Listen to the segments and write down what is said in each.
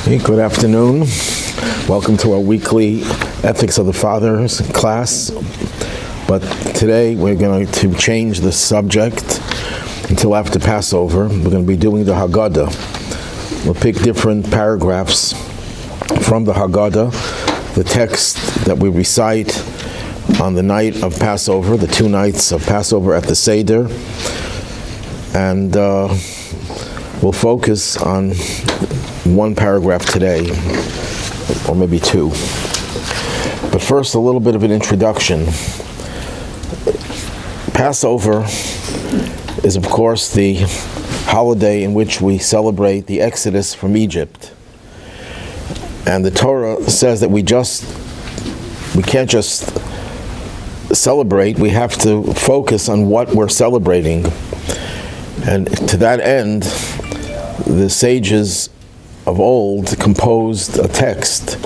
Okay, good afternoon. Welcome to our weekly Ethics of the Fathers class. But today we're going to change the subject until after Passover. We're going to be doing the Haggadah. We'll pick different paragraphs from the Haggadah, the text that we recite on the night of Passover, the 2 nights of Passover at the Seder. And we'll focus on one paragraph today, or maybe two. But first, a little bit of an introduction. Passover is, of course, the holiday in which we celebrate the Exodus from Egypt. And the Torah says that we can't just celebrate, we have to focus on what we're celebrating. And to that end, the sages of old composed a text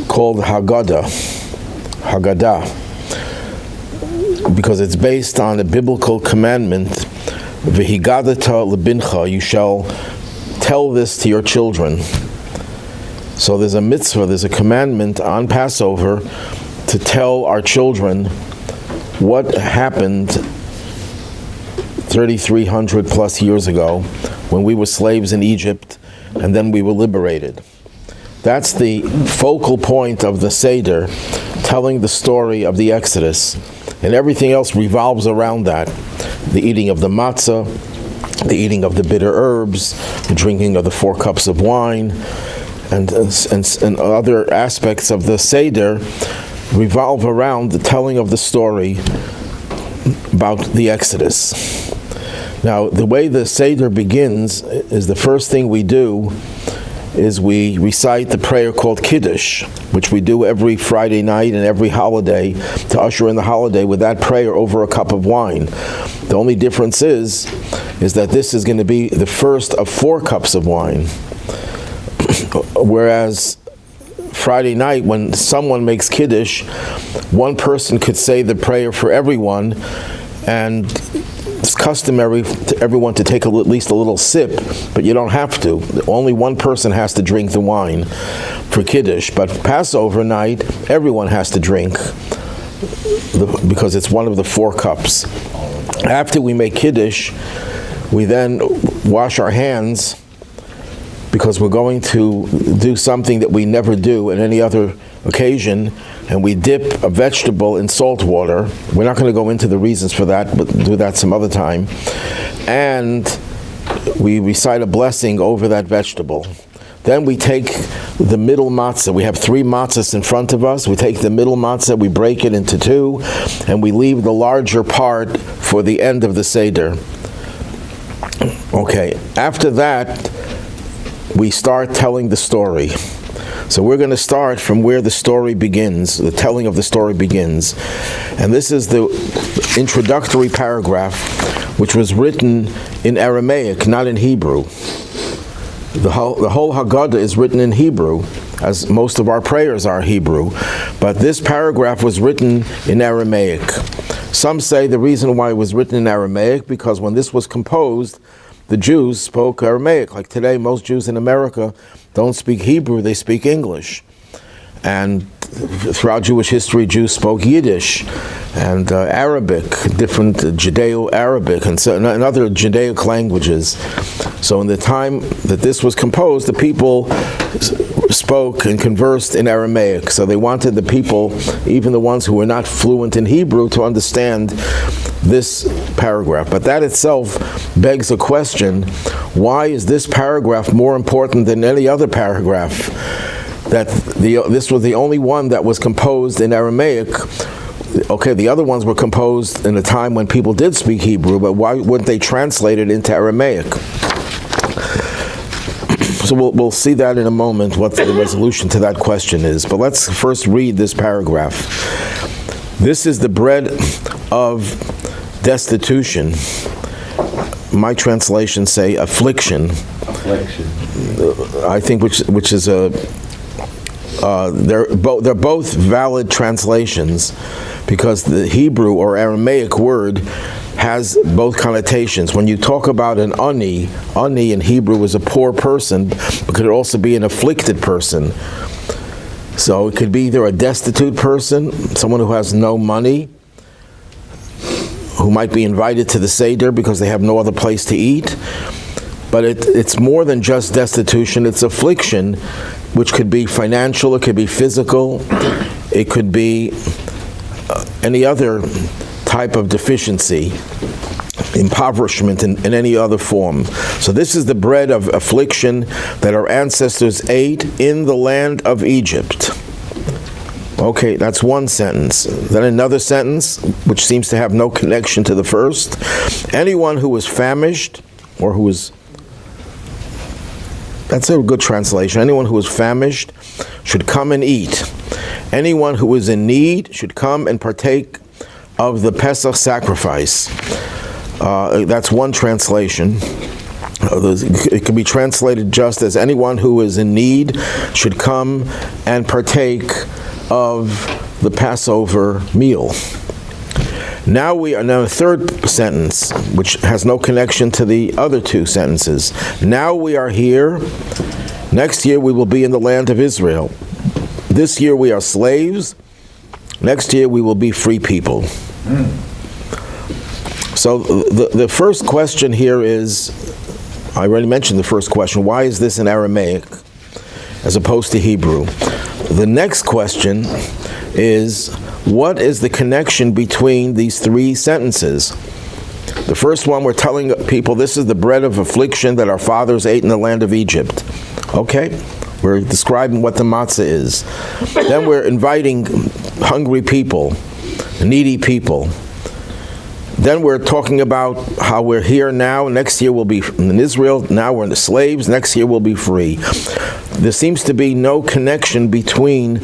called Haggadah, because it's based on a biblical commandment, V'higadata lebincha, you shall tell this to your children. So there's a mitzvah, there's a commandment on Passover to tell our children what happened 3,300 plus years ago when we were slaves in Egypt and then we were liberated. That's the focal point of the Seder, telling the story of the Exodus, and everything else revolves around that. The eating of the matzah, the eating of the bitter herbs, the drinking of the 4 cups of wine, and other aspects of the Seder revolve around the telling of the story about the Exodus. Now, the way the Seder begins is the first thing we do is we recite the prayer called Kiddush, which we do every Friday night and every holiday to usher in the holiday with that prayer over a cup of wine. The only difference is that this is going to be the first of 4 cups of wine. Whereas Friday night, when someone makes Kiddush, one person could say the prayer for everyone, and it's customary to everyone to take at least a little sip, but you don't have to. Only one person has to drink the wine for Kiddush. But Passover night, everyone has to drink because it's one of the 4 cups. After we make Kiddush, we then wash our hands because we're going to do something that we never do at any other occasion, and we dip a vegetable in salt water. We're not going to go into the reasons for that, but do that some other time. And we recite a blessing over that vegetable. Then we take the middle matzah. We have 3 matzahs in front of us. We take the middle matzah, we break it into 2, and we leave the larger part for the end of the Seder. Okay, after that, we start telling the story. So we're going to start from where the story begins, the telling of the story begins. And this is the introductory paragraph, which was written in Aramaic, not in Hebrew. The whole Haggadah is written in Hebrew, as most of our prayers are Hebrew. But this paragraph was written in Aramaic. Some say the reason why it was written in Aramaic, because when this was composed, the Jews spoke Aramaic. Like today, most Jews in America don't speak Hebrew, they speak English. And throughout Jewish history, Jews spoke Yiddish and Arabic, different Judeo-Arabic and other Judaic languages. So in the time that this was composed, the people spoke and conversed in Aramaic. So they wanted the people, even the ones who were not fluent in Hebrew, to understand this paragraph. But that itself begs a question: why is this paragraph more important than any other paragraph? That this was the only one that was composed in Aramaic. Okay, the other ones were composed in a time when people did speak Hebrew, but why wouldn't they translate it into Aramaic? So we'll see that in a moment, what the resolution to that question is. But let's first read this paragraph. This is the bread of destitution. My translations say affliction. Affliction. I think which is a they're both valid translations, because the Hebrew or Aramaic word has both connotations. When you talk about an ani in Hebrew is a poor person, but could also be an afflicted person. So it could be either a destitute person, someone who has no money, who might be invited to the Seder because they have no other place to eat. But it's more than just destitution, it's affliction, which could be financial, it could be physical, it could be any other type of deficiency, impoverishment in any other form. So this is the bread of affliction that our ancestors ate in the land of Egypt. Okay, that's one sentence. Then another sentence, which seems to have no connection to the first. Anyone who was famished, or who was, that's a good translation. Anyone who is famished should come and eat. Anyone who is in need should come and partake of the Pesach sacrifice. That's one translation. It can be translated just as anyone who is in need should come and partake of the Passover meal. Now we are now a third sentence, which has no connection to the other two sentences. Now we are here. Next year we will be in the land of Israel. This year we are slaves. Next year we will be free people. So the first question here is, I already mentioned the first question, why is this in Aramaic as opposed to Hebrew? The next question is, what is the connection between these three sentences? The first one, we're telling people this is the bread of affliction that our fathers ate in the land of Egypt. Okay, we're describing what the matzah is. Then we're inviting hungry people, needy people. Then we're talking about how we're here now. Next year we'll be in Israel. Now we're in the slaves. Next year we'll be free. There seems to be no connection between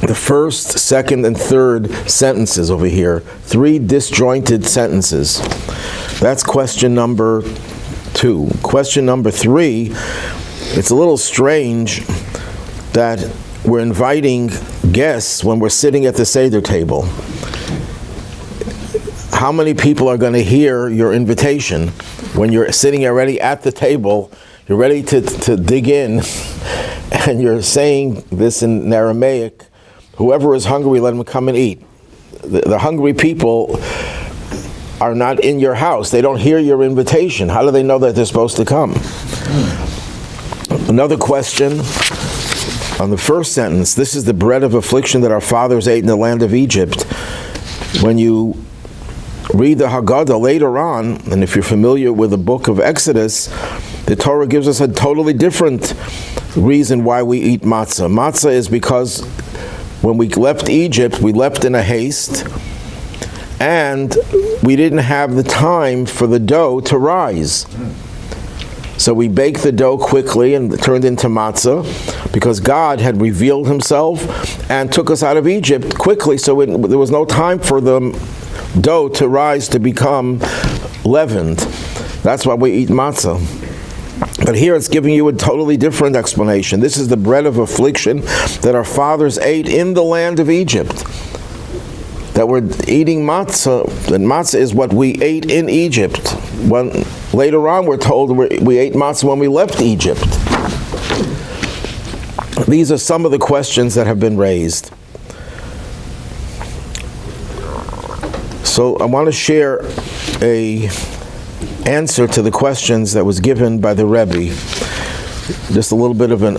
the first, second, and third sentences over here. Three disjointed sentences. That's question number 2. Question number 3, it's a little strange that we're inviting guests when we're sitting at the Seder table. How many people are going to hear your invitation when you're sitting already at the table, you're ready to dig in, and you're saying this in Aramaic, whoever is hungry, let him come and eat. The hungry people are not in your house. They don't hear your invitation. How do they know that they're supposed to come? Another question on the first sentence, this is the bread of affliction that our fathers ate in the land of Egypt. When you read the Haggadah later on, and if you're familiar with the book of Exodus, the Torah gives us a totally different reason why we eat matzah. Matzah is because when we left Egypt, we left in a haste, and we didn't have the time for the dough to rise. So we baked the dough quickly and it turned into matzah because God had revealed himself and took us out of Egypt quickly, so there was no time for the dough to rise to become leavened. That's why we eat matzah. But here it's giving you a totally different explanation. This is the bread of affliction that our fathers ate in the land of Egypt. That we're eating matzah, and matzah is what we ate in Egypt. When later on we're told we ate matzah when we left Egypt. These are some of the questions that have been raised. So I want to share a answer to the questions that was given by the Rabbi. Just a little bit of a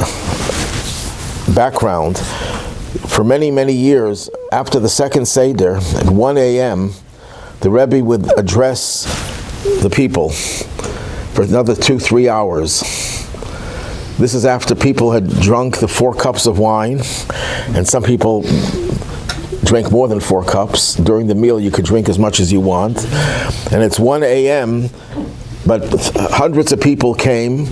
background. For many, many years, after the second Seder, at 1 a.m., the Rebbe would address the people for another 2-3 hours. This is after people had drunk the 4 cups of wine, and some people drank more than 4 cups. During the meal, you could drink as much as you want. And it's 1 a.m., but hundreds of people came,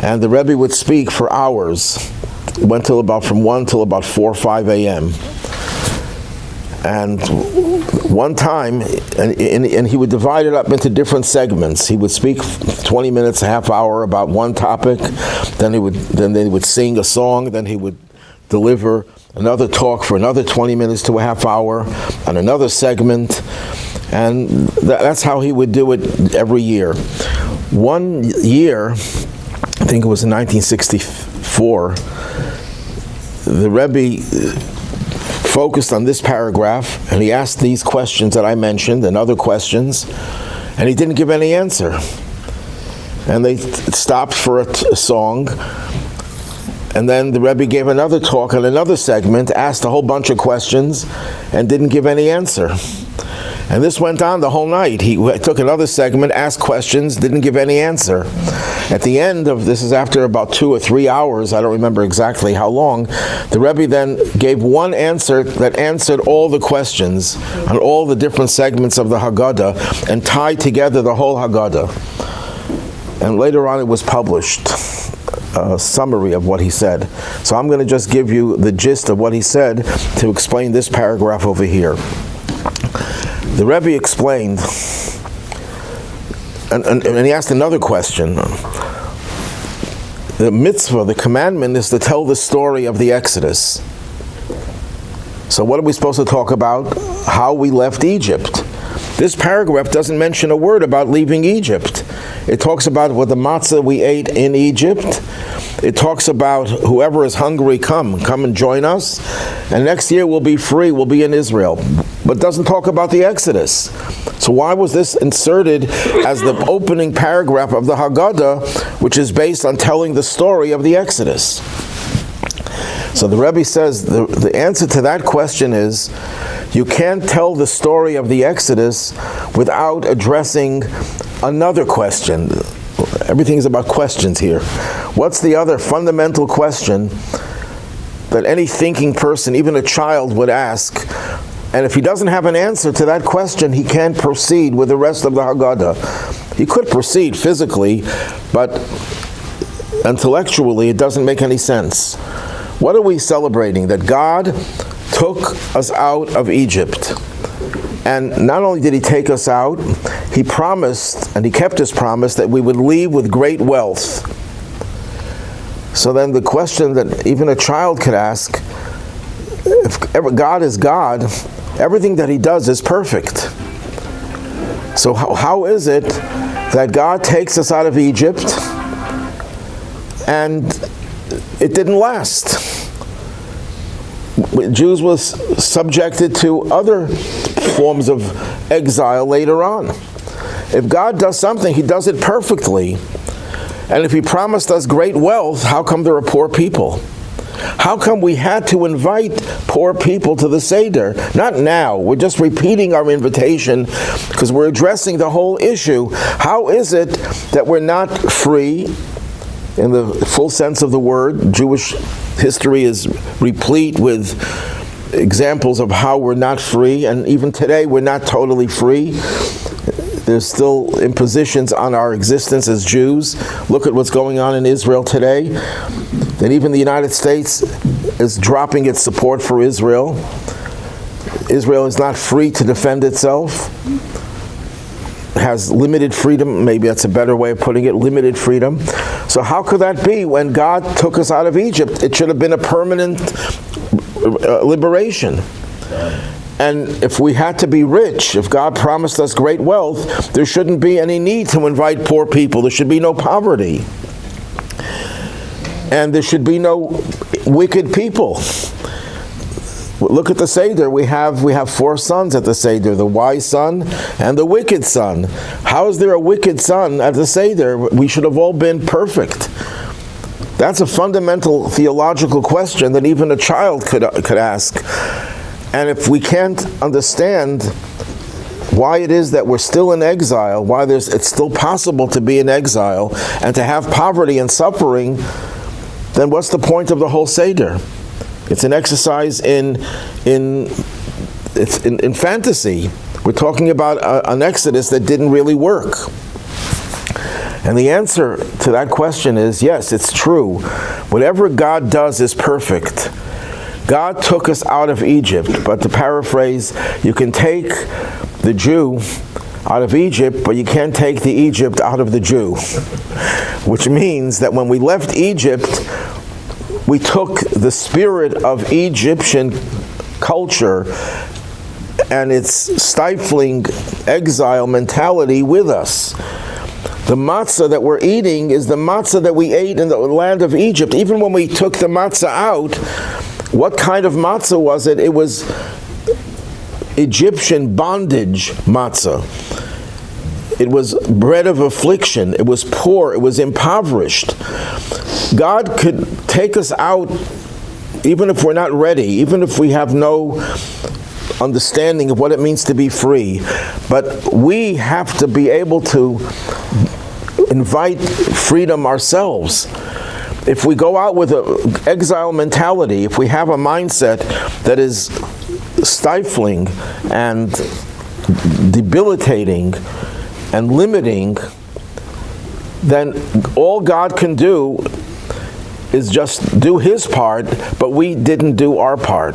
and the Rebbe would speak for hours. It went till about from 1 till about 4 or 5 a.m. And one time, and he would divide it up into different segments. He would speak 20 minutes, a half hour about one topic. Then they would sing a song. Then he would deliver another talk for another 20 minutes to a half hour on another segment. And that's how he would do it every year. One year, I think it was in 1964, the Rebbe focused on this paragraph, and he asked these questions that I mentioned and other questions, and he didn't give any answer. And they stopped for a song, and then the Rebbe gave another talk on another segment, asked a whole bunch of questions, and didn't give any answer. And this went on the whole night. He took another segment, asked questions, didn't give any answer. At the end of this, is after about 2 or 3 hours, I don't remember exactly how long, the Rebbe then gave one answer that answered all the questions on all the different segments of the Haggadah and tied together the whole Haggadah. And later on it was published, a summary of what he said. So I'm going to just give you the gist of what he said to explain this paragraph over here. The Rebbe explained, and he asked another question. The mitzvah, the commandment, is to tell the story of the Exodus. So what are we supposed to talk about? How we left Egypt. This paragraph doesn't mention a word about leaving Egypt. It talks about what the matzah we ate in Egypt. It talks about whoever is hungry, come and join us. And next year we'll be free, we'll be in Israel. But it doesn't talk about the Exodus. So why was this inserted as the opening paragraph of the Haggadah, which is based on telling the story of the Exodus? So the Rebbe says the answer to that question is, you can't tell the story of the Exodus without addressing another question. Everything is about questions here. What's the other fundamental question that any thinking person, even a child, would ask? And if he doesn't have an answer to that question, he can't proceed with the rest of the Haggadah. He could proceed physically, but intellectually it doesn't make any sense. What are we celebrating? That God took us out of Egypt. And not only did he take us out, he promised, and he kept his promise, that we would leave with great wealth. So then the question that even a child could ask, if God is God, everything that he does is perfect. So how is it that God takes us out of Egypt and it didn't last? Jews were subjected to other forms of exile later on. If God does something, he does it perfectly. And if he promised us great wealth, how come there are poor people? How come we had to invite poor people to the Seder? Not now. We're just repeating our invitation because we're addressing the whole issue. How is it that we're not free in the full sense of the word? Jewish history is replete with examples of how we're not free, and even today we're not totally free. There's still impositions on our existence as Jews. Look at what's going on in Israel today. And even the United States is dropping its support for Israel. Israel is not free to defend itself. Has limited freedom, maybe that's a better way of putting it, limited freedom. So how could that be when God took us out of Egypt? It should have been a permanent liberation. And if we had to be rich, if God promised us great wealth, there shouldn't be any need to invite poor people. There should be no poverty. And there should be no wicked people. Look at the Seder. We have 4 sons at the Seder, the wise son and the wicked son. How is there a wicked son at the Seder? We should have all been perfect. That's a fundamental theological question that even a child could ask. And if we can't understand why it is that we're still in exile, why it's still possible to be in exile and to have poverty and suffering, then what's the point of the whole Seder? It's an exercise in fantasy. We're talking about an exodus that didn't really work. And the answer to that question is, yes, it's true. Whatever God does is perfect. God took us out of Egypt, but to paraphrase, you can take the Jew out of Egypt, but you can't take the Egypt out of the Jew. Which means that when we left Egypt, we took the spirit of Egyptian culture and it's stifling exile mentality with us. The matzah that we're eating is the matzah that we ate in the land of Egypt. Even when we took the matzah out, what kind of matzah was it? It was Egyptian bondage matzah. It was bread of affliction. It was poor. It was impoverished. God could take us out even if we're not ready, even if we have no understanding of what it means to be free. But we have to be able to invite freedom ourselves. If we go out with an exile mentality, if we have a mindset that is stifling and debilitating and limiting, then all God can do is just do His part, but we didn't do our part.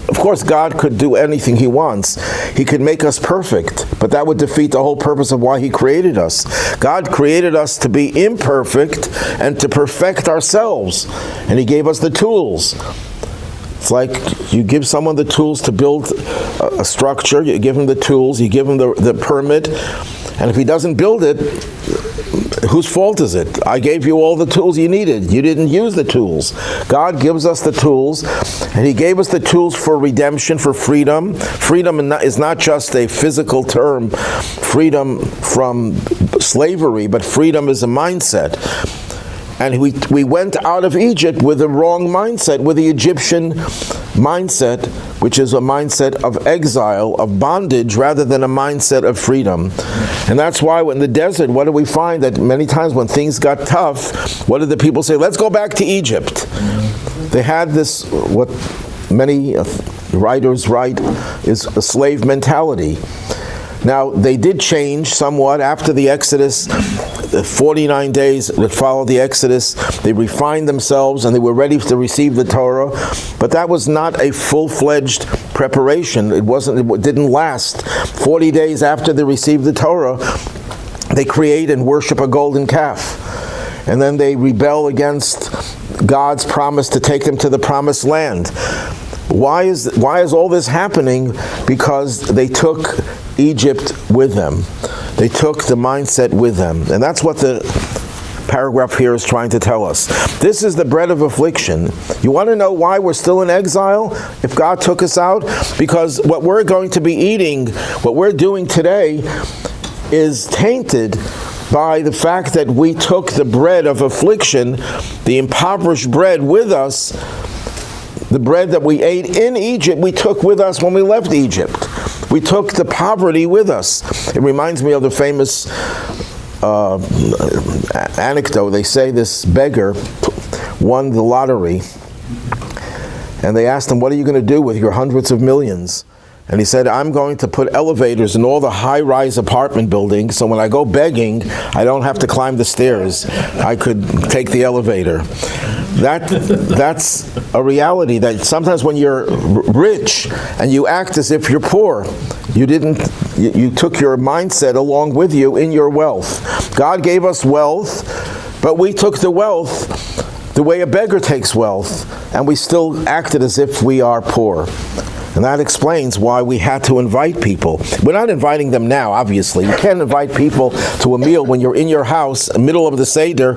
Of course, God could do anything He wants. He could make us perfect, but that would defeat the whole purpose of why He created us. God created us to be imperfect and to perfect ourselves, and He gave us the tools. It's like you give someone the tools to build a structure, you give him the tools, you give him the permit, and if he doesn't build it, whose fault is it? I gave you all the tools you needed. You didn't use the tools. God gives us the tools, and He gave us the tools for redemption, for freedom. Freedom is not just a physical term, freedom from slavery, but freedom is a mindset. And we went out of Egypt with the wrong mindset, with the Egyptian mindset, which is a mindset of exile, of bondage, rather than a mindset of freedom. And that's why in the desert, what do we find? That many times when things got tough, what did the people say? Let's go back to Egypt. They had this, what many writers write, is a slave mentality. Now, they did change somewhat after the Exodus. The 49 days that followed the Exodus, they refined themselves and they were ready to receive the Torah. But that was not a full-fledged preparation. It didn't last. 40 days after they received the Torah, they create and worship a golden calf. And then they rebel against God's promise to take them to the promised land. Why is all this happening? Because they took Egypt with them. They took the mindset with them. And that's what the paragraph here is trying to tell us. This is the bread of affliction. You want to know why we're still in exile if God took us out? Because what we're going to be eating, what we're doing today, is tainted by the fact that we took the bread of affliction, the impoverished bread, with us. The bread that we ate in Egypt, we took with us when we left Egypt. We took the poverty with us. It reminds me of the famous anecdote. They say this beggar won the lottery, and they asked him, what are you going to do with your hundreds of millions? And he said, I'm going to put elevators in all the high-rise apartment buildings, so when I go begging, I don't have to climb the stairs. I could take the elevator. That's a reality, that sometimes when you're rich and you act as if you're poor, you took your mindset along with you in your wealth. God gave us wealth, but we took the wealth the way a beggar takes wealth, and we still acted as if we are poor. And that explains why we had to invite people. We're not inviting them now, obviously. You can't invite people to a meal when you're in your house, in the middle of the Seder,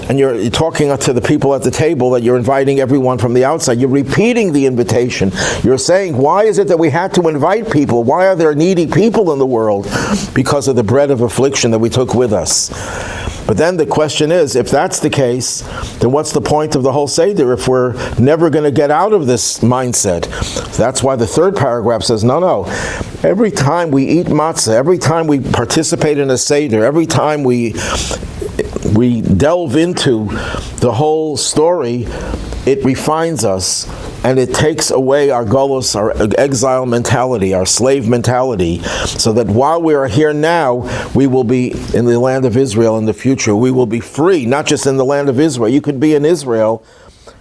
and you're talking to the people at the table that you're inviting everyone from the outside. You're repeating the invitation. You're saying, why is it that we had to invite people? Why are there needy people in the world? Because of the bread of affliction that we took with us. But then the question is, if that's the case, then what's the point of the whole Seder if we're never going to get out of this mindset? That's why the third paragraph says, no. Every time we eat matzah, every time we participate in a Seder, every time we delve into the whole story, it refines us, and it takes away our gullus, our exile mentality, our slave mentality, so that while we are here now, we will be in the land of Israel in the future. We will be free, not just in the land of Israel. You could be in Israel,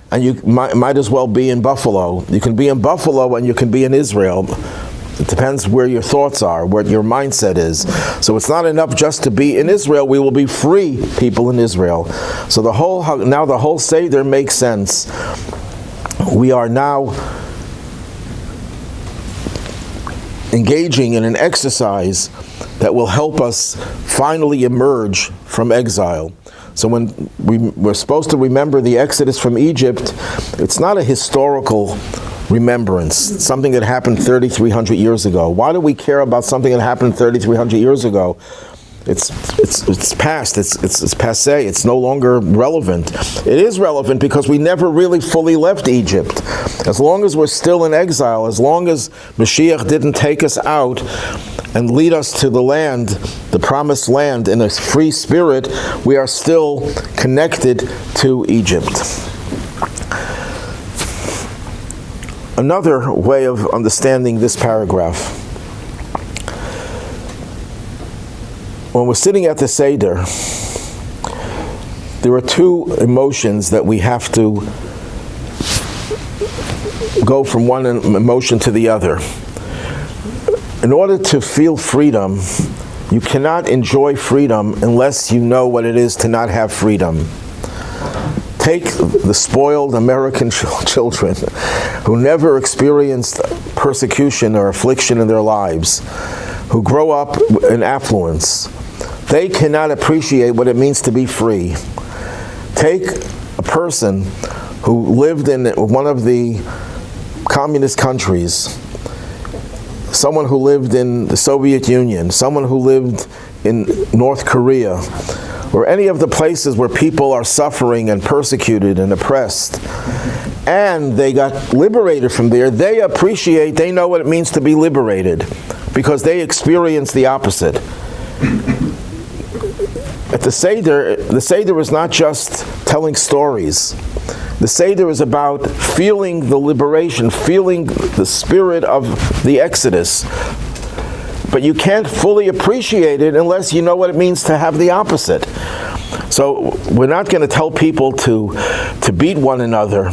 and you might as well be in Buffalo. You can be in Buffalo, and you can be in Israel. It depends where your thoughts are, where your mindset is. So it's not enough just to be in Israel. We will be free people in Israel. So the whole Seder makes sense. We are now engaging in an exercise that will help us finally emerge from exile. So when we're supposed to remember the Exodus from Egypt, it's not a historical remembrance, something that happened 3,300 years ago. Why do we care about something that happened 3,300 years ago? It's past, it's passé, it's no longer relevant. It is relevant because we never really fully left Egypt. As long as we're still in exile, as long as Mashiach didn't take us out and lead us to the land, the promised land, in a free spirit, we are still connected to Egypt. Another way of understanding this paragraph. When we're sitting at the Seder, there are two emotions that we have to go from one emotion to the other. In order to feel freedom, you cannot enjoy freedom unless you know what it is to not have freedom. Take the spoiled American children who never experienced persecution or affliction in their lives, who grow up in affluence. They cannot appreciate what it means to be free. Take a person who lived in one of the communist countries, someone who lived in the Soviet Union, someone who lived in North Korea, or any of the places where people are suffering and persecuted and oppressed, and they got liberated from there. They appreciate, they know what it means to be liberated because they experience the opposite. At the Seder is not just telling stories. The Seder is about feeling the liberation, feeling the spirit of the Exodus. But you can't fully appreciate it unless you know what it means to have the opposite. So we're not going to tell people to beat one another,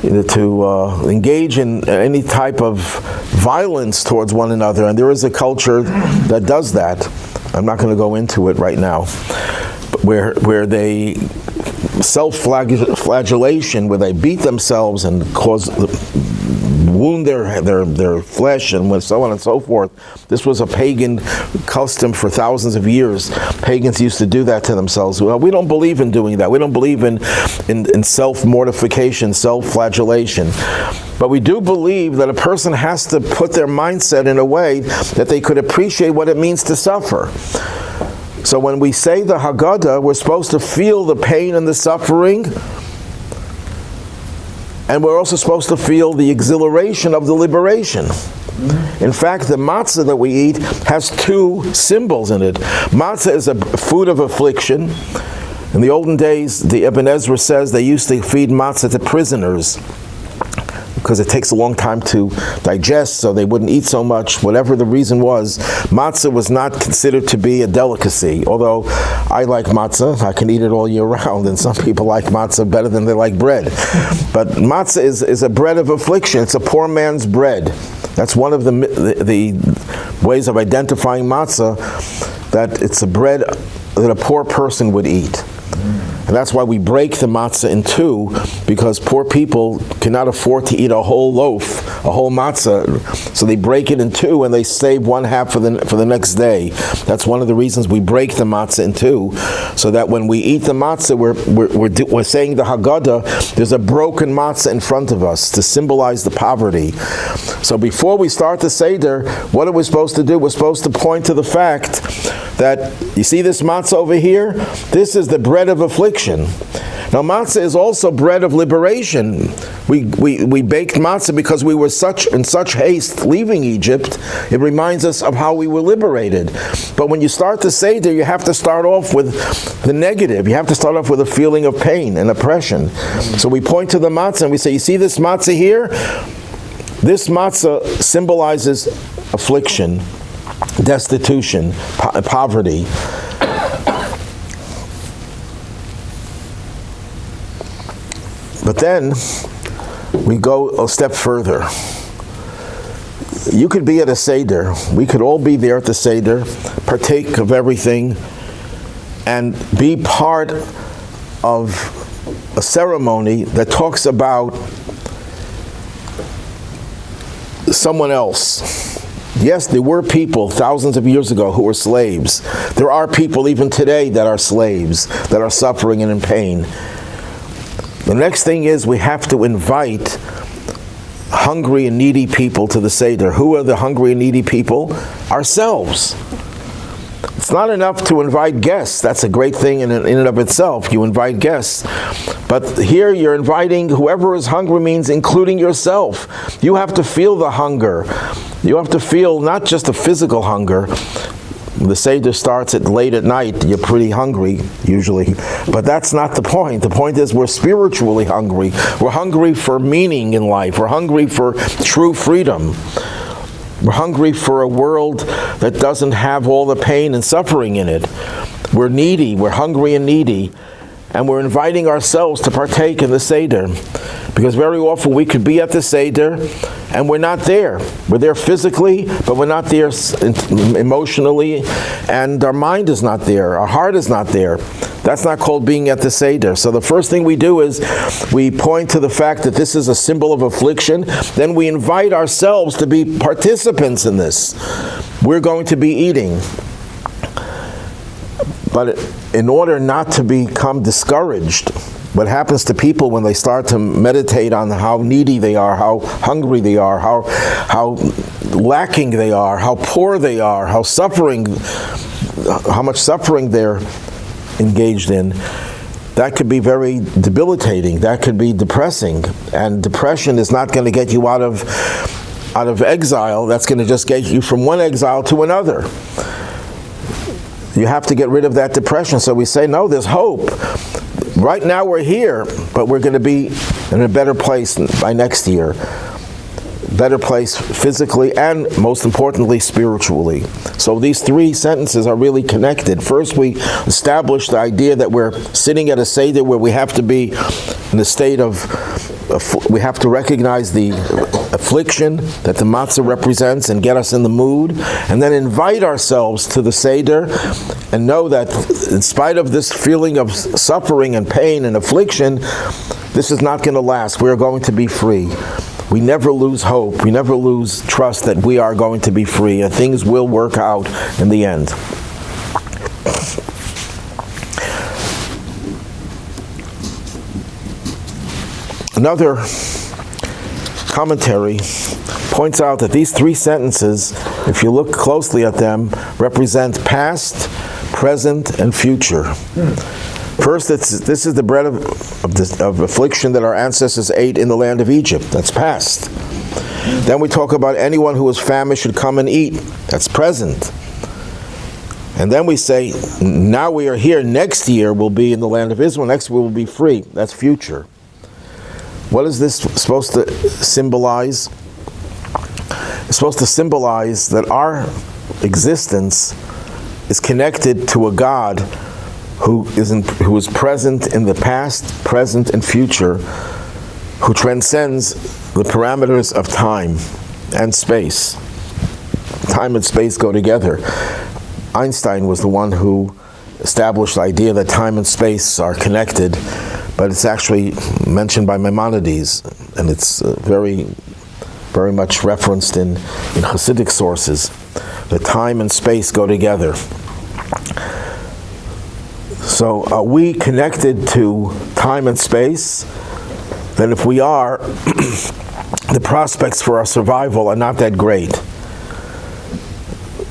to engage in any type of violence towards one another. And there is a culture that does that. I'm not going to go into it right now. But where they self-flagellation, where they beat themselves and wound their flesh and so on and so forth. This was a pagan custom for thousands of years. Pagans used to do that to themselves. Well, we don't believe in doing that. We don't believe in self-mortification, self-flagellation. But we do believe that a person has to put their mindset in a way that they could appreciate what it means to suffer. So when we say the Haggadah, we're supposed to feel the pain and the suffering, and we're also supposed to feel the exhilaration of the liberation. In fact, the matzah that we eat has two symbols in it. Matzah is a food of affliction. In the olden days, the Ibn Ezra says they used to feed matzah to prisoners because it takes a long time to digest, so they wouldn't eat so much. Whatever the reason was, matzah was not considered to be a delicacy. Although I like matzah, I can eat it all year round, and some people like matzah better than they like bread. But matzah is a bread of affliction. It's a poor man's bread. That's one of the ways of identifying matzah, that it's a bread that a poor person would eat. And that's why we break the matzah in two, because poor people cannot afford to eat a whole loaf, a whole matzah, so they break it in two and they save one half for the next day. That's one of the reasons we break the matzah in two, so that when we eat the matzah, we're saying the Haggadah, there's a broken matzah in front of us to symbolize the poverty. So before we start the Seder, what are we supposed to do? We're supposed to point to the fact that, you see this matzah over here? This is the bread of affliction. Now matzah is also bread of liberation. We baked matzah because we were in such haste leaving Egypt. It reminds us of how we were liberated. But when you start the Seder, you have to start off with the negative. You have to start off with a feeling of pain and oppression. So we point to the matzah and we say, you see this matzah here? This matzah symbolizes affliction, destitution, poverty. But then we go a step further. You could be at a Seder. We could all be there at the Seder, partake of everything, and be part of a ceremony that talks about someone else. Yes, there were people thousands of years ago who were slaves. There are people even today that are slaves, that are suffering and in pain. The next thing is we have to invite hungry and needy people to the Seder. Who are the hungry and needy people? Ourselves. It's not enough to invite guests. That's a great thing in and of itself. You invite guests. But here you're inviting whoever is hungry, means including yourself. You have to feel the hunger. You have to feel not just a physical hunger. The Seder starts at late at night. You're pretty hungry, usually. But that's not the point. The point is we're spiritually hungry. We're hungry for meaning in life. We're hungry for true freedom. We're hungry for a world that doesn't have all the pain and suffering in it. We're needy. We're hungry and needy. And we're inviting ourselves to partake in the Seder. Because very often we could be at the Seder and we're not there. We're there physically, but we're not there emotionally, and our mind is not there. Our heart is not there. That's not called being at the Seder. So the first thing we do is we point to the fact that this is a symbol of affliction. Then we invite ourselves to be participants in this. We're going to be eating. But in order not to become discouraged, what happens to people when they start to meditate on how needy they are, how hungry they are, how lacking they are, how poor they are, how much suffering they're engaged in, that could be very debilitating. That could be depressing. And depression is not going to get you out of exile. That's going to just get you from one exile to another. You have to get rid of that depression. So we say, no, there's hope. Right now we're here, but we're going to be in a better place by next year. Better place physically and, most importantly, spiritually. So these three sentences are really connected. First, we establish the idea that we're sitting at a Seder where we have to be in a state of, we have to recognize the affliction that the Matzo represents and get us in the mood, and then invite ourselves to the Seder and know that in spite of this feeling of suffering and pain and affliction, this is not going to last. We are going to be free. We never lose hope. We never lose trust that we are going to be free and things will work out in the end. Another commentary points out that these three sentences, if you look closely at them, represent past, present, and future. First, this is the bread of affliction that our ancestors ate in the land of Egypt. That's past. Then we talk about anyone who is famished should come and eat. That's present. And then we say, now we are here. Next year we'll be in the land of Israel. Next year we'll be free. That's future. What is this supposed to symbolize? It's supposed to symbolize that our existence is connected to a God who is present in the past, present, and future, who transcends the parameters of time and space. Time and space go together. Einstein was the one who established the idea that time and space are connected, but it's actually mentioned by Maimonides, and it's very, very much referenced in Hasidic sources, that time and space go together. So are we connected to time and space? Then if we are, the prospects for our survival are not that great.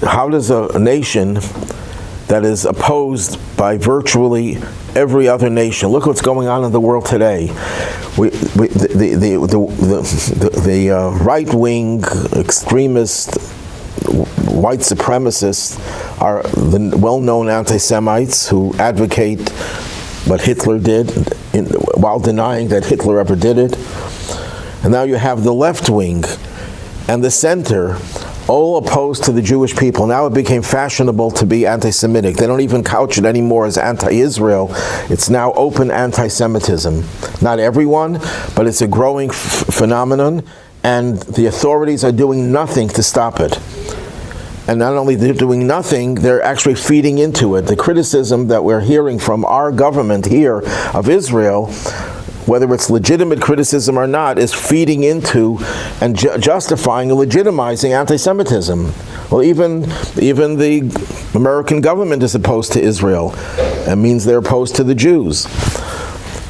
How does a nation that is opposed by virtually every other nation, look what's going on in the world today. The right-wing extremist white supremacists are the well-known anti-Semites who advocate what Hitler did while denying that Hitler ever did it. And now you have the left wing and the center all opposed to the Jewish people. Now it became fashionable to be anti-Semitic. They don't even couch it anymore as anti-Israel. It's now open anti-Semitism. Not everyone, but it's a growing phenomenon, and the authorities are doing nothing to stop it. And not only they're doing nothing, they're actually feeding into it. The criticism that we're hearing from our government here of Israel, whether it's legitimate criticism or not, is feeding into and justifying and legitimizing anti-Semitism. Well, even the American government is opposed to Israel. That means they're opposed to the Jews.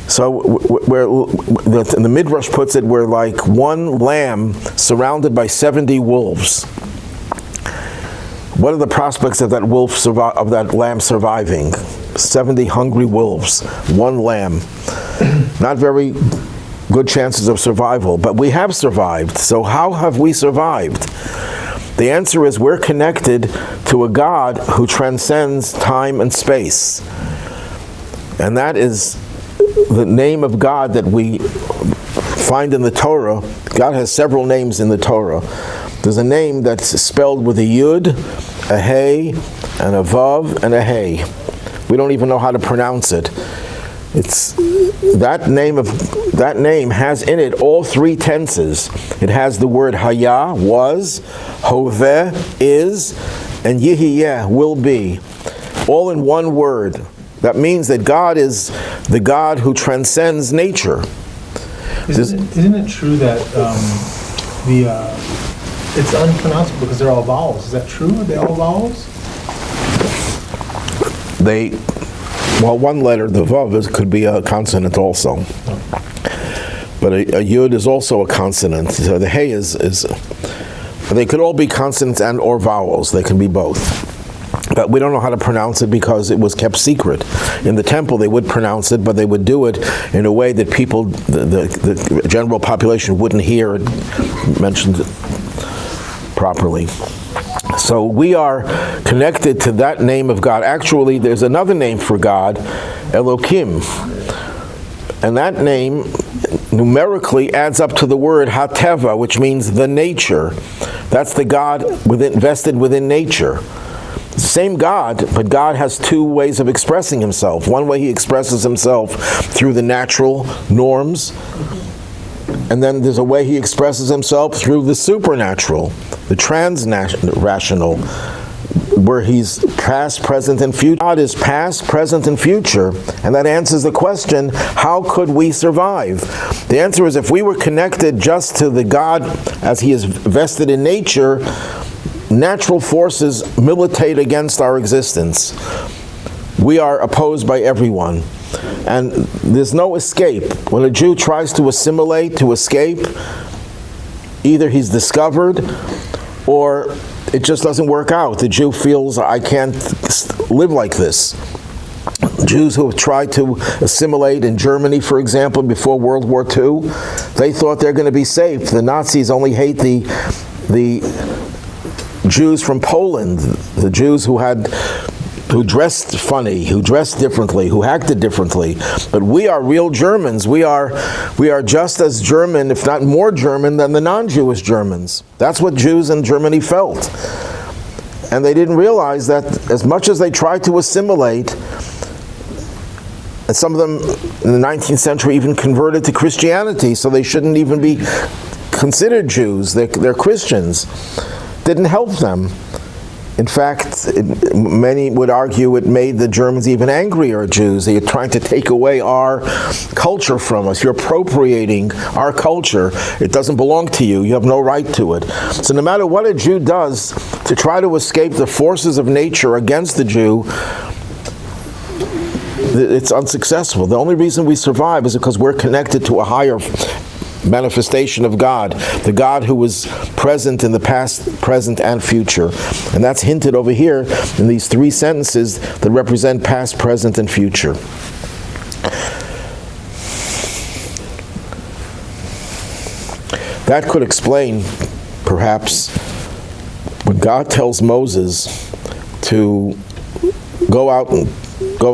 So the Midrash puts it, we're like one lamb surrounded by 70 wolves. What are the prospects of that lamb surviving? 70 hungry wolves, one lamb. Not very good chances of survival, but we have survived. So how have we survived? The answer is we're connected to a God who transcends time and space. And that is the name of God that we find in the Torah. God has several names in the Torah. There's a name that's spelled with a yud, a hey, and a vav, and a hey. We don't even know how to pronounce it. It's that name has in it all three tenses. It has the word haya, was, hoveh, is, and yihiyeh, will be, all in one word. That means that God is the God who transcends nature. Isn't it true that it's unpronounceable because they're all vowels? Is that true? Are they all vowels? One letter, the vav, could be a consonant also. But a yud is also a consonant. So the hey is they could all be consonants and or vowels. They can be both. But we don't know how to pronounce it because it was kept secret. In the temple they would pronounce it, but they would do it in a way that people, the general population, wouldn't hear it mentioned properly. So we are connected to that name of God. Actually, there's another name for God, Elokim. And that name numerically adds up to the word Hateva, which means the nature. That's the God vested within nature. Same God, but God has two ways of expressing himself. One way he expresses himself through the natural norms, and then there's a way he expresses himself through the supernatural, the trans-rational, where he's past, present, and future. God is past, present, and future, and that answers the question, how could we survive? The answer is, if we were connected just to the God as he is vested in nature, natural forces militate against our existence. We are opposed by everyone. And there's no escape. When a Jew tries to assimilate, to escape, either he's discovered or it just doesn't work out. The Jew feels, I can't live like this. Jews who have tried to assimilate in Germany, for example, before World War II, they thought they're going to be safe. The Nazis only hate the Jews from Poland, the Jews who dressed funny, who dressed differently, who acted differently. But we are real Germans. We are just as German, if not more German, than the non-Jewish Germans. That's what Jews in Germany felt. And they didn't realize that as much as they tried to assimilate, and some of them in the 19th century even converted to Christianity, so they shouldn't even be considered Jews. They're Christians. Didn't help them. In fact, many would argue it made the Germans even angrier at Jews. They are trying to take away our culture from us. You're appropriating our culture. It doesn't belong to you. You have no right to it. So no matter what a Jew does to try to escape the forces of nature against the Jew, it's unsuccessful. The only reason we survive is because we're connected to a higher manifestation of God, the God who was present in the past, present, and future. And that's hinted over here in these three sentences that represent past, present, and future. That could explain, perhaps, when God tells Moses to go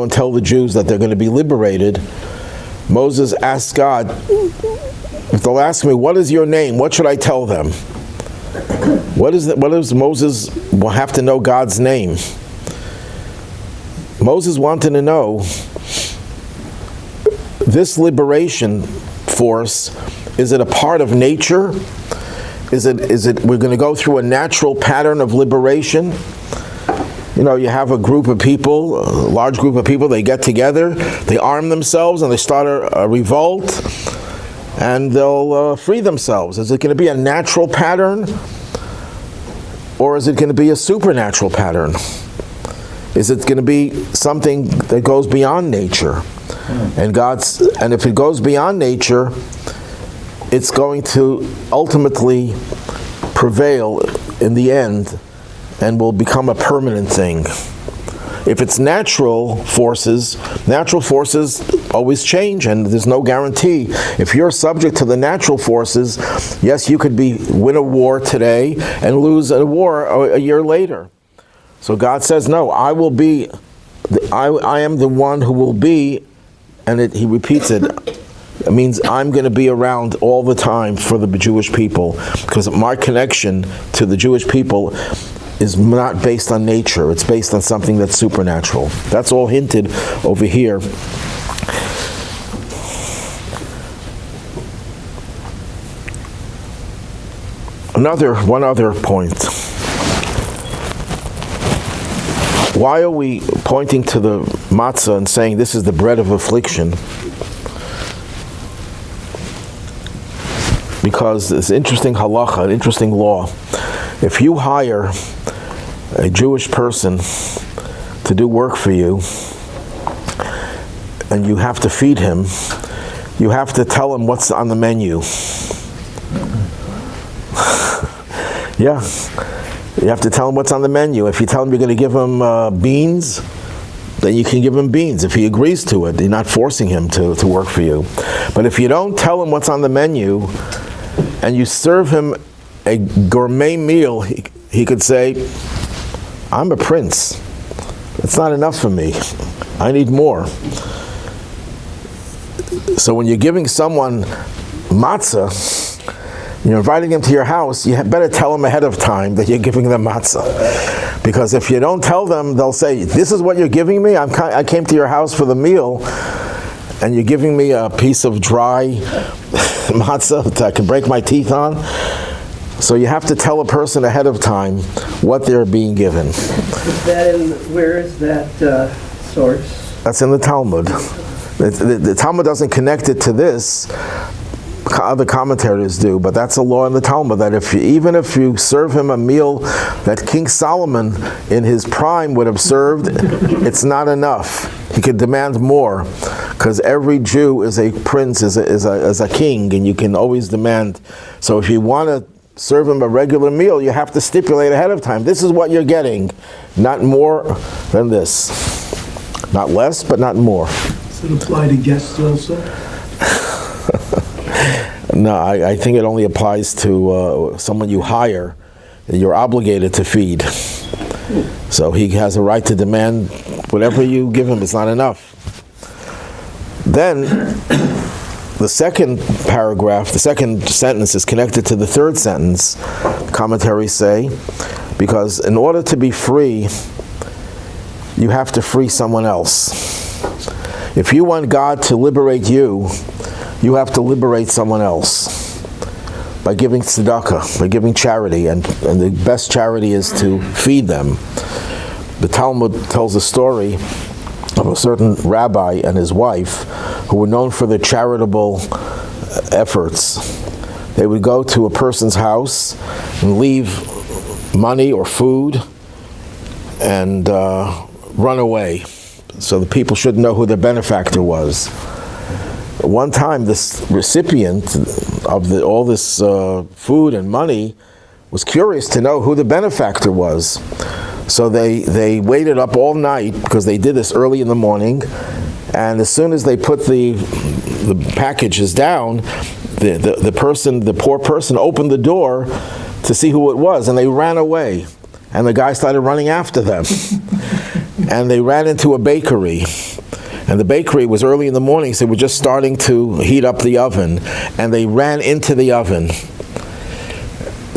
and tell the Jews that they're going to be liberated. Moses asks God, if they'll ask me, what is your name? What should I tell them? What does Moses have to know God's name? Moses wanted to know, this liberation force, is it a part of nature? Is it we're going to go through a natural pattern of liberation? You have a group of people, a large group of people, they get together, they arm themselves, and they start a revolt, and they'll free themselves. Is it going to be a natural pattern, or is it going to be a supernatural pattern? Is it going to be something that goes beyond nature? And if it goes beyond nature, it's going to ultimately prevail in the end and will become a permanent thing. If it's natural forces always change, and there's no guarantee. If you're subject to the natural forces, yes, you could win a war today and lose a war a year later. So God says, no, I am the one who will be, and he repeats it. It means I'm going to be around all the time for the Jewish people, because my connection to the Jewish people is not based on nature. It's based on something that's supernatural. That's all hinted over here. One other point. Why are we pointing to the matzah and saying this is the bread of affliction? Because it's interesting halacha, an interesting law. If you hire a Jewish person to do work for you, and you have to feed him, you have to tell him what's on the menu. Yeah. You have to tell him what's on the menu. If you tell him you're going to give him beans, then you can give him beans. If he agrees to it, you're not forcing him to work for you. But if you don't tell him what's on the menu, and you serve him a gourmet meal, he could say, I'm a prince. It's not enough for me. I need more. So when you're giving someone matzah, you're inviting them to your house, you better tell them ahead of time that you're giving them matzah. Because if you don't tell them, they'll say, this is what you're giving me? I came to your house for the meal, and you're giving me a piece of dry matzah that I can break my teeth on. So you have to tell a person ahead of time what they're being given. Where is that source? That's in the Talmud. The Talmud doesn't connect it to this. Other commentators do, but that's a law in the Talmud that even if you serve him a meal that King Solomon in his prime would have served, it's not enough. He could demand more, because every Jew is a prince, is a king, and you can always demand. So if you want to serve him a regular meal, you have to stipulate ahead of time, this is what you're getting, not more than this. Not less, but not more. Does it apply to guests also? No, I think it only applies to someone you hire. You're obligated to feed. So he has a right to demand whatever you give him is not enough. Then, the second paragraph, the second sentence is connected to the third sentence, commentaries say, because in order to be free, you have to free someone else. If you want God to liberate you, you have to liberate someone else by giving tzedakah, by giving charity, and the best charity is to feed them. The Talmud tells a story of a certain rabbi and his wife who were known for their charitable efforts. They would go to a person's house and leave money or food and run away, so the people shouldn't know who their benefactor was. One time, this recipient of all this food and money was curious to know who the benefactor was. So they waited up all night, because they did this early in the morning, and as soon as they put the packages down, the poor person opened the door to see who it was, and they ran away. And the guy started running after them. And they ran into a bakery. And the bakery was early in the morning, so they were just starting to heat up the oven. And they ran into the oven.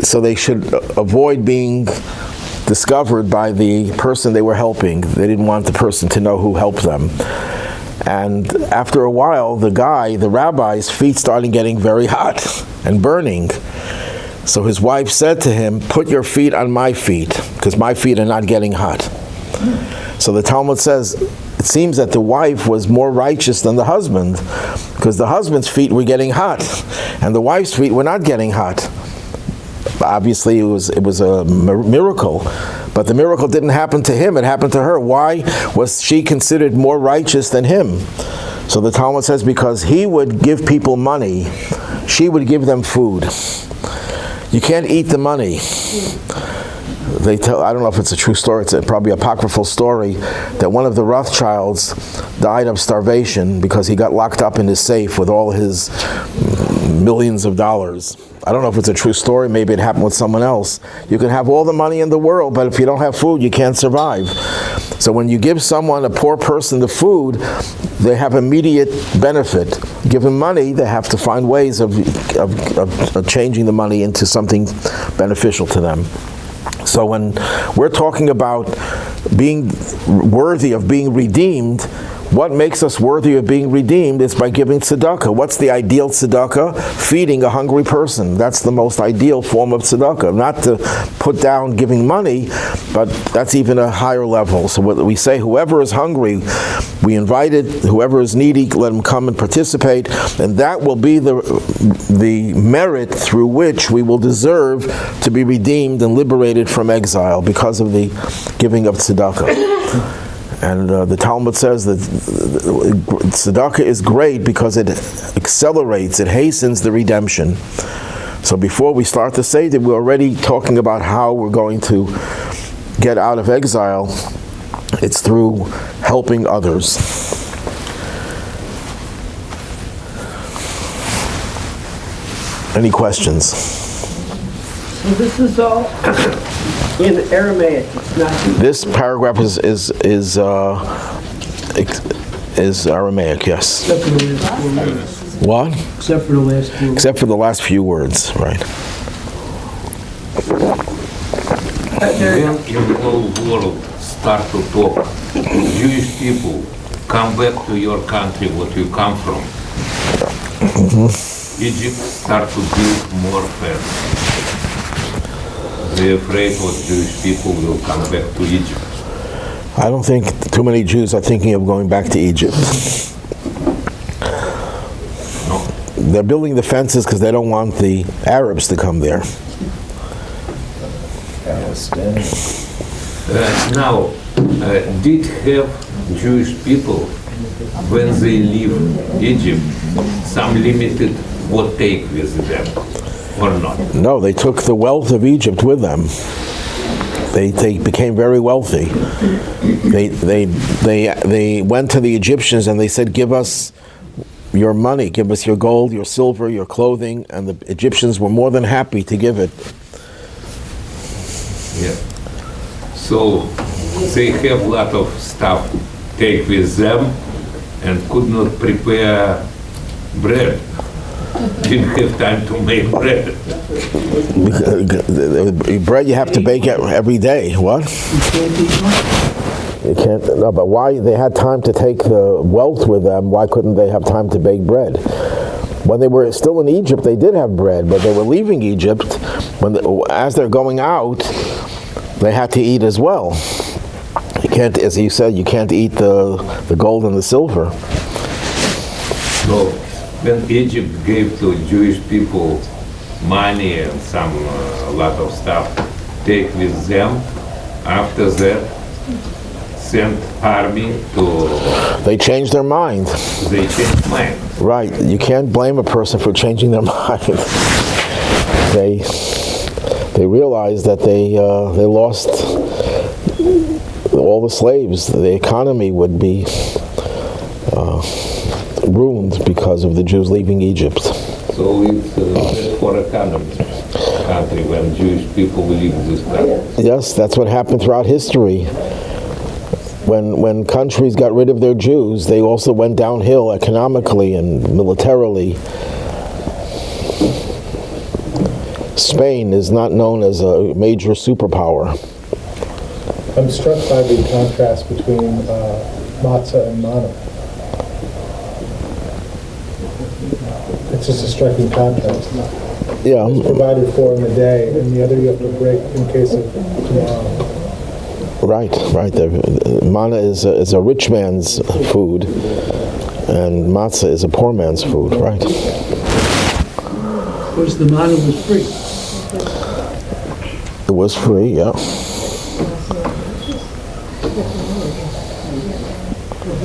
So they should avoid being discovered by the person they were helping. They didn't want the person to know who helped them. And after a while, the rabbi's feet started getting very hot and burning. So his wife said to him, put your feet on my feet, because my feet are not getting hot. So the Talmud says, it seems that the wife was more righteous than the husband, because the husband's feet were getting hot, and the wife's feet were not getting hot. Obviously, it was a miracle, but the miracle didn't happen to him, it happened to her. Why was she considered more righteous than him? So the Talmud says, because he would give people money, she would give them food. You can't eat the money. They tell, I don't know if it's a true story, it's probably an apocryphal story, that one of the Rothschilds died of starvation because he got locked up in his safe with all his millions of dollars. I don't know if it's a true story, maybe it happened with someone else. You can have all the money in the world, but if you don't have food, you can't survive. So when you give someone, a poor person, the food, they have immediate benefit. Give them money, they have to find ways of changing the money into something beneficial to them. So when we're talking about being worthy of being redeemed, what makes us worthy of being redeemed is by giving tzedakah. What's the ideal tzedakah? Feeding a hungry person. That's the most ideal form of tzedakah. Not to put down giving money, but that's even a higher level. So what we say, whoever is hungry, we invite it. Whoever is needy, let him come and participate. And that will be the merit through which we will deserve to be redeemed and liberated from exile because of the giving of tzedakah. And the Talmud says that tzedakah is great because it accelerates, it hastens the redemption. So before we start the Seder, we're already talking about how we're going to get out of exile. It's through helping others. Any questions? So this is all in Aramaic. It's not. This paragraph is Aramaic, yes. Except for the last 4 words. What? Except for the last 4 words. Except for the last few words, right? When the whole world start to talk, Jewish people, come back to your country, what you come from. Egypt start to build more fast. They're afraid what Jewish people will come back to Egypt. I don't think too many Jews are thinking of going back to Egypt. No. They're building the fences because they don't want the Arabs to come there. Now, did have Jewish people, when they leave Egypt, some limited what take with them, or not? No, they took the wealth of Egypt with them. They became very wealthy. They went to the Egyptians and they said, give us your money, give us your gold, your silver, your clothing, and the Egyptians were more than happy to give it. Yeah. So they have a lot of stuff take with them and could not prepare bread. Didn't have time to make bread. Bread you have to bake every day. What? You can't. No, but why? They had time to take the wealth with them. Why couldn't they have time to bake bread? When they were still in Egypt, they did have bread, but they were leaving Egypt. As they're going out, they had to eat as well. You can't, as you said, you can't eat the gold and the silver. So when Egypt gave to Jewish people money and some a lot of stuff, take with them, after that sent army to... They changed their mind. They changed mind. Right. You can't blame a person for changing their mind. They realized that they lost all the slaves. The economy would be ruined because of the Jews leaving Egypt. So it's for economy country when Jewish people leave this country. Yes, that's what happened throughout history. When countries got rid of their Jews, they also went downhill economically and militarily. Spain is not known as a major superpower. I'm struck by the contrast between matzah and manna. It's just a striking contrast. Yeah. It's provided for in the day, and the other you have to break in case of tomorrow. Right. Manna is a rich man's food, and matzah is a poor man's food. Right. Of course, the manna was free. It was free, yeah.